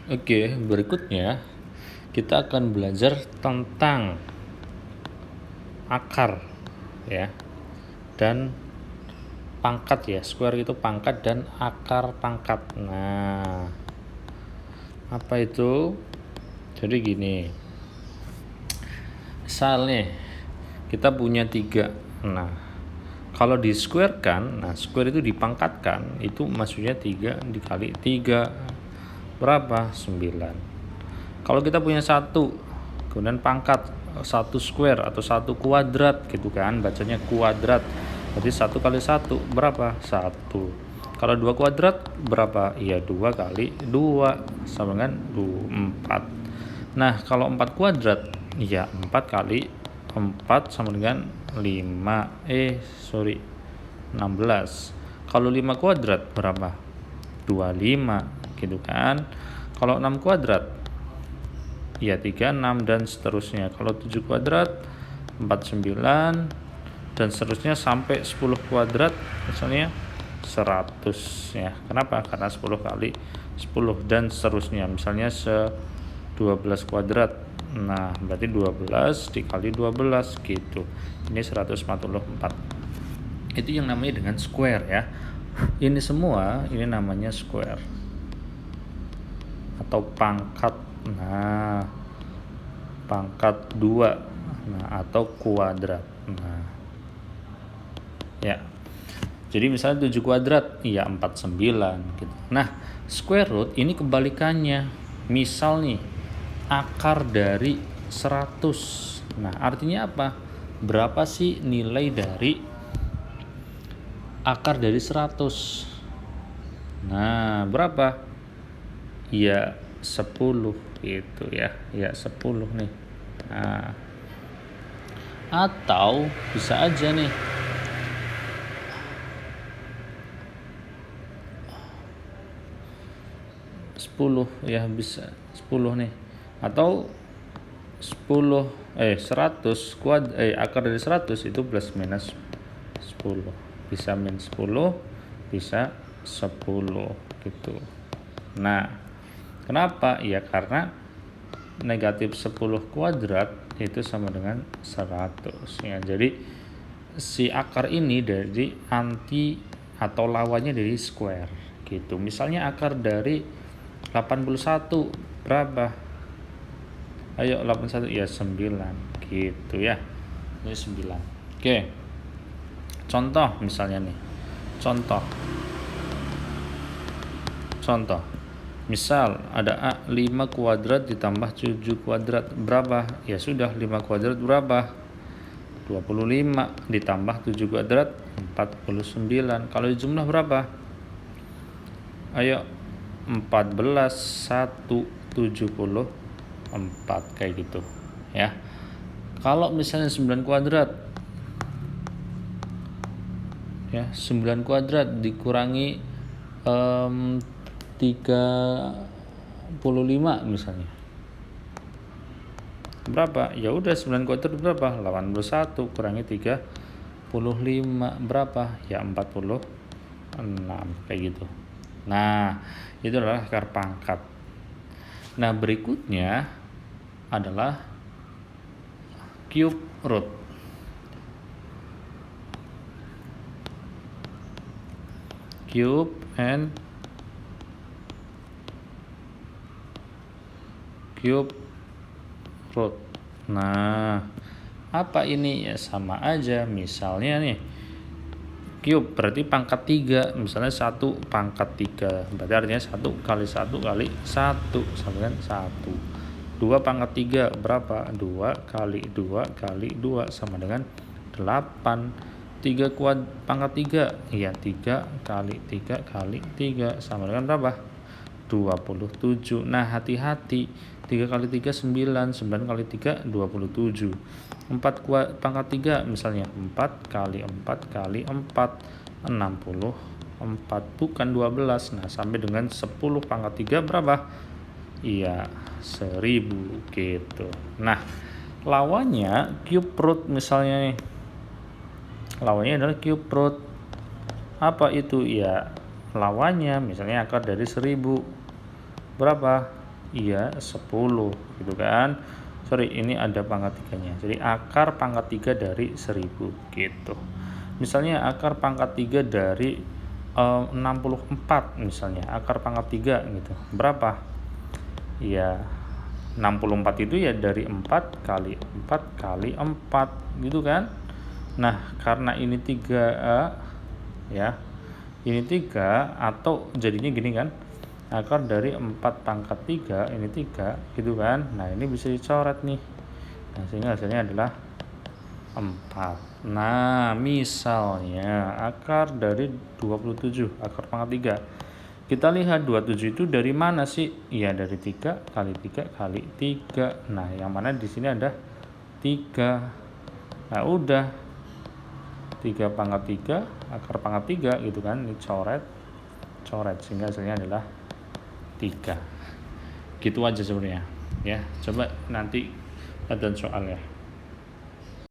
Oke, berikutnya kita akan belajar tentang akar ya dan pangkat ya. Square itu pangkat dan akar pangkat. Nah, apa itu? Jadi gini, misalnya kita punya 3. Nah, kalau di square kan, nah square itu dipangkatkan, itu maksudnya 3 dikali 3 berapa? 9. Kalau kita punya 1 kemudian pangkat 1 square atau 1 kuadrat gitu kan, bacanya kuadrat. Berarti 1 kali 1 berapa? 1. Kalau 2 kuadrat berapa? Iya 2 kali 2 sama dengan 4. Nah, kalau 4 kuadrat ya 4 kali 4 sama dengan 16. Kalau 5 kuadrat berapa? 25 gitu kan. Kalau 6 kuadrat ya 36 dan seterusnya. Kalau 7 kuadrat 49 dan seterusnya sampai 10 kuadrat misalnya 100 ya. Kenapa? Karena 10 kali 10 dan seterusnya. Misalnya 12 kuadrat. Nah, berarti 12 dikali 12 gitu. Ini 144. Itu yang namanya dengan square ya. Ini semua ini namanya square atau pangkat. Nah, pangkat 2. Nah, atau kuadrat. Nah, ya. Jadi misalnya 7 kuadrat, ya 49 gitu. Nah, square root ini kebalikannya. Misal nih, akar dari 100. Nah, artinya apa? Berapa sih nilai dari akar dari 100? Nah, berapa? Ya 10 gitu ya. Ya 10 nih. Nah, atau bisa aja nih 10 ya, bisa 10 nih. Atau 100 akar dari 100 itu plus minus 10. Bisa min 10, bisa 10 gitu. Nah, kenapa? Ya karena negatif 10 kuadrat itu sama dengan 100 ya. Jadi si akar ini dari anti atau lawannya dari square gitu. Misalnya akar dari 81 berapa? Ayo 81 ya 9 gitu ya. Ini 9. Oke. Contoh misalnya nih. Contoh. Misal ada 5 kuadrat ditambah 7 kuadrat berapa? Ya sudah 5 kuadrat berapa? 25 ditambah 7 kuadrat 49. Kalau jumlah berapa? Ayo 14 1 74 kayak gitu ya. Kalau misalnya 9 kuadrat ya, 9 kuadrat dikurangi 35 misalnya berapa? Ya udah 9 kuadrat berapa? 81 kurangi 35 berapa? Ya 46 kayak gitu. Nah, itu adalah akar pangkat. Nah, berikutnya adalah cube root. Cube and cube root. Nah, apa ini? Ya sama aja. Misalnya nih, cube berarti pangkat 3. Misalnya 1 pangkat 3. Berarti artinya 1 kali 1 kali 1 sama dengan 1. 2 pangkat 3 berapa? 2 kali 2 kali 2 sama dengan 8. 3 pangkat 3 ya 3 kali 3 kali 3 sama dengan berapa? 27. Nah, hati-hati. 3 kali 3 9, 9 kali 3 27. 4 pangkat 3 misalnya 4 kali 4 kali 4 64 bukan 12. Nah, sampai dengan 10 pangkat 3 berapa? Iya 1000 gitu. Nah, lawannya cube root misalnya nih. Lawannya adalah cube root. Apa itu? Ya lawannya misalnya akar dari 1000 berapa? Iya 10 gitu kan. Sorry, ini ada pangkat 3-nya. Jadi akar pangkat 3 dari 1000 gitu. Misalnya akar pangkat 3 dari 64 misalnya. Akar pangkat 3 gitu. Berapa? Ya 64 itu ya dari 4 kali 4 kali 4 gitu kan. Nah, karena ini 3 ya. Ini 3 atau jadinya gini kan. Akar dari 4 pangkat 3 ini 3 gitu kan. Nah, ini bisa dicoret nih. Nah, sehingga hasilnya adalah 4. Nah, misalnya akar dari 27, akar pangkat 3. Kita lihat 27 itu dari mana sih? Iya, dari 3 kali 3 kali 3. Nah, yang mana di sini ada 3. Nah, udah 3 pangkat 3, akar pangkat 3 gitu kan, dicoret, coret sehingga hasilnya adalah 3. Gitu aja sebenarnya. Ya, coba nanti ada soal ya.